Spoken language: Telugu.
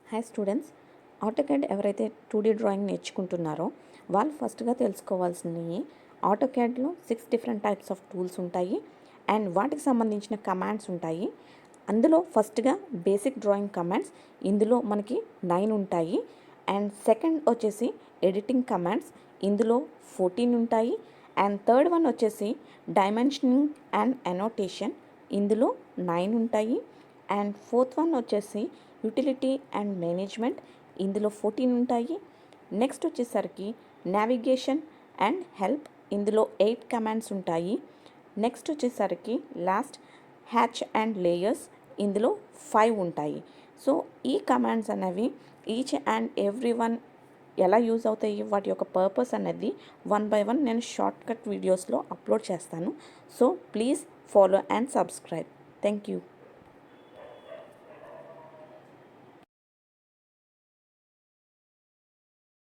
హాయ్ స్టూడెంట్స్, ఆటోక్యాడ్ ఎవరైతే 2D డ్రాయింగ్ నేర్చుకుంటున్నారో వాళ్ళు ఫస్ట్గా తెలుసుకోవాల్సినవి ఆటోక్యాడ్లో 6 డిఫరెంట్ టైప్స్ ఆఫ్ టూల్స్ ఉంటాయి అండ్ వాటికి సంబంధించిన కమాండ్స్ ఉంటాయి. అందులో ఫస్ట్గా బేసిక్ డ్రాయింగ్ కమాండ్స్ ఇందులో మనకి 9 ఉంటాయి అండ్ సెకండ్ వచ్చేసి ఎడిటింగ్ కమాండ్స్ ఇందులో 14 ఉంటాయి అండ్ థర్డ్ వన్ వచ్చేసి డైమెన్షనింగ్ అండ్ అనోటేషన్ ఇందులో 9 ఉంటాయి అండ్ ఫోర్త్ వన్ వచ్చేసి యూటిలిటీ అండ్ మేనేజ్మెంట్ ఇందులో 14 ఉంటాయి. నెక్స్ట్ వచ్చేసరికి నావిగేషన్ అండ్ హెల్ప్ ఇందులో 8 కమాండ్స్ ఉంటాయి. నెక్స్ట్ వచ్చేసరికి లాస్ట్ హ్యాచ్ అండ్ లేయర్స్ ఇందులో 5 ఉంటాయి. సో ఈ కమాండ్స్ అనేవి ఈచ్ అండ్ ఎవ్రీ వన్ ఎలా యూజ్ అవుతాయి, వాటి యొక్క పర్పస్ అనేది 1 by 1 నేను షార్ట్ కట్ వీడియోస్లో అప్లోడ్ చేస్తాను. So please follow and subscribe. Thank you.